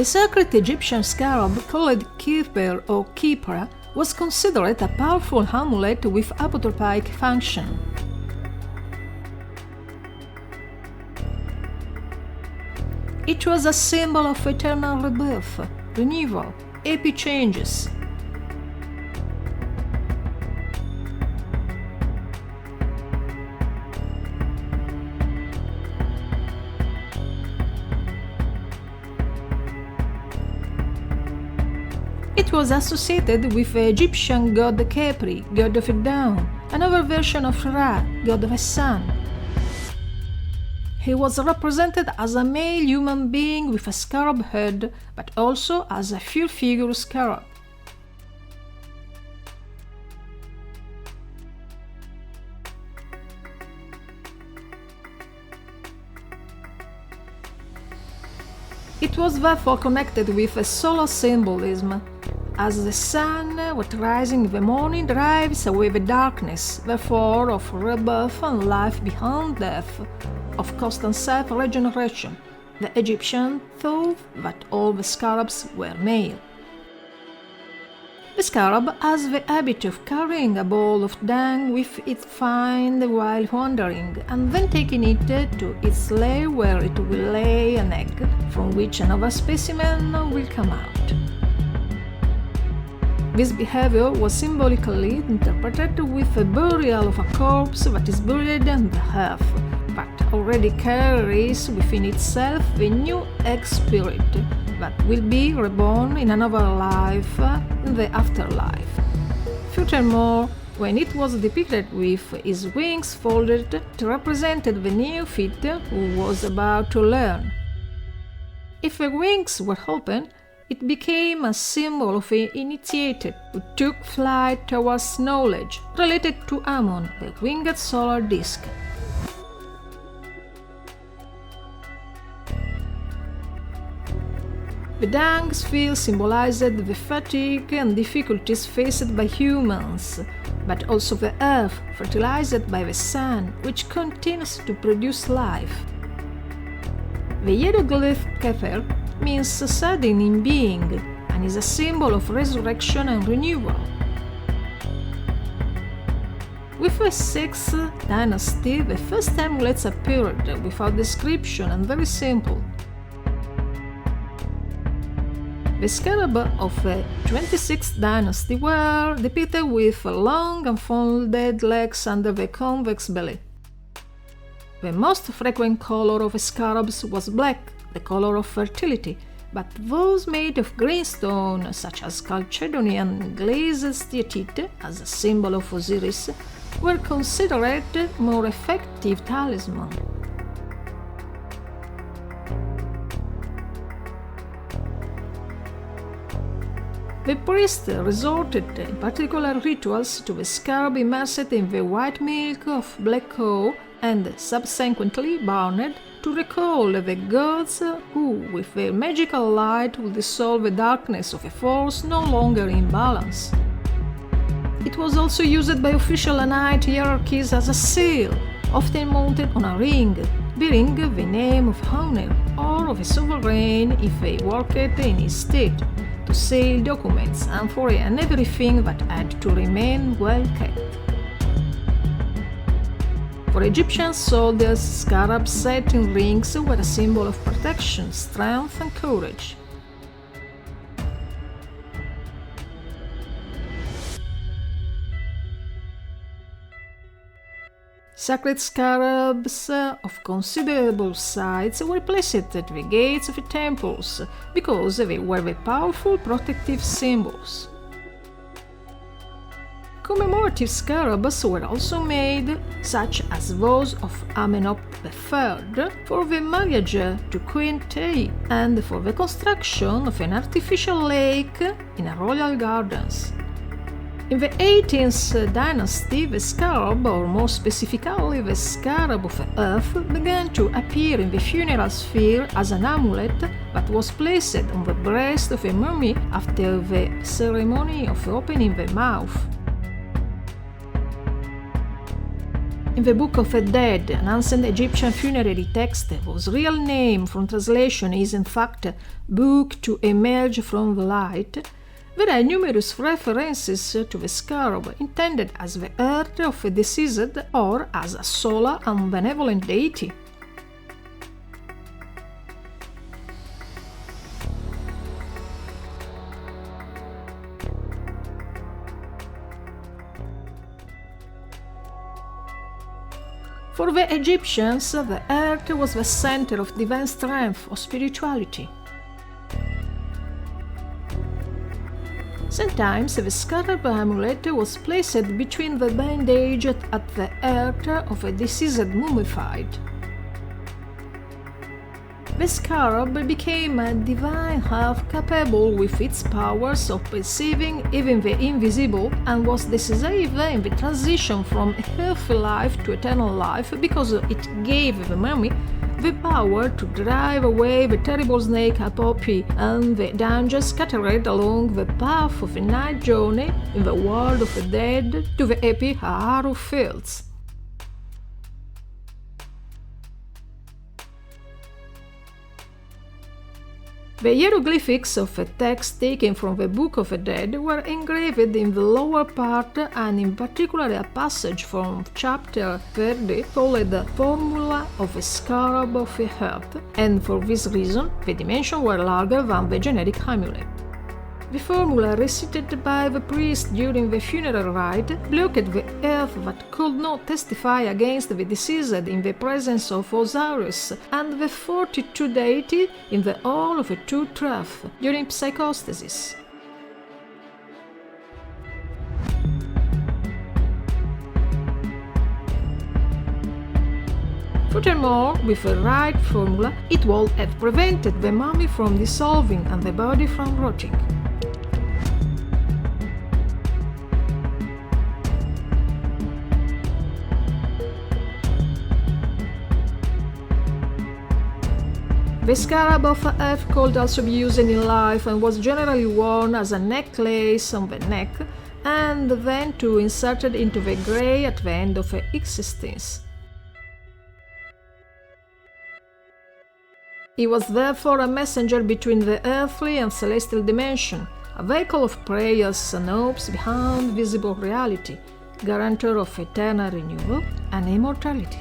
The sacred Egyptian scarab, called Kheper or khepra, was considered a powerful amulet with apotropaic function. It was a symbol of eternal rebirth, renewal, epic changes. It was associated with the Egyptian god Khepri, god of the dawn, another version of Ra, god of the sun. He was represented as a male human being with a scarab head, but also as a full-figure scarab. It was therefore connected with a solar symbolism, as the sun, what rising in the morning, drives away the darkness, therefore of rebirth and life beyond death, of constant self-regeneration. The Egyptians thought that all the scarabs were male. The scarab has the habit of carrying a ball of dung with its find while wandering, and then taking it to its lair where it will lay an egg, from which another specimen will come out. This behavior was symbolically interpreted with the burial of a corpse that is buried in the earth, but already carries within itself the new egg spirit that will be reborn in another life in the afterlife. Furthermore, when it was depicted with his wings folded, it represented the neophyte who was about to learn. If the wings were open, it became a symbol of the initiated who took flight towards knowledge, related to Ammon, the winged solar disk. The dung sphere symbolized the fatigue and difficulties faced by humans, but also the earth, fertilized by the sun, which continues to produce life. The hieroglyph Kheper means sudden in being, and is a symbol of resurrection and renewal. With the 6th dynasty, the first amulets appeared without description and very simple. The scarab of the 26th dynasty were depicted with long unfolded legs under the convex belly. The most frequent color of the scarabs was black, the color of fertility, but those made of greenstone, such as Chalcedonian glazed steatite, as a symbol of Osiris, were considered more effective talisman. The priest resorted in particular rituals to the scarab immersed in the white milk of black cow and subsequently burned to recall the gods who, with their magical light, would dissolve the darkness of a force no longer in balance. It was also used by official Anite hierarchies as a seal, often mounted on a ring, bearing the name of honor or of a sovereign if they worked in his state, to seal documents and for everything that had to remain well kept. For Egyptian soldiers, scarabs set in rings were a symbol of protection, strength and courage. Sacred scarabs of considerable size were placed at the gates of the temples because they were the powerful protective symbols. Commemorative scarabs were also made, such as those of Amenhotep III, for the marriage to Queen Tei and for the construction of an artificial lake in a royal gardens. In the 18th dynasty, the scarab, or more specifically the scarab of the earth, began to appear in the funeral sphere as an amulet that was placed on the breast of a mummy after the ceremony of opening the mouth. In the Book of the Dead, an ancient Egyptian funerary text whose real name from translation is in fact Book to Emerge from the Light, there are numerous references to the scarab intended as the heart of a deceased or as a solar and benevolent deity. For the Egyptians, the earth was the center of divine strength or spirituality. Sometimes the scarab amulet was placed between the bandage at the heart of a deceased mummified. The scarab became a divine half capable with its powers of perceiving even the invisible and was decisive in the transition from earthly life to eternal life because it gave the mummy the power to drive away the terrible snake Apopi and the dangers scattered along the path of a night journey in the world of the dead to the happy Haru fields. The hieroglyphics of a text taken from the Book of the Dead were engraved in the lower part and in particular a passage from chapter 30 called the Formula of a Scarab of the Earth, and for this reason the dimensions were larger than the generic amulet. The formula recited by the priest during the funeral rite blocked the earth that could not testify against the deceased in the presence of Osiris and the 42 deity in the Hall of the Two Truths during psychostasis. Furthermore, with the right formula, it would have prevented the mummy from dissolving and the body from rotting. The scarab of the earth could also be used in life and was generally worn as a necklace on the neck and then inserted into the grey at the end of existence. He was therefore a messenger between the earthly and celestial dimension, a vehicle of prayers and hopes behind visible reality, guarantor of eternal renewal and immortality.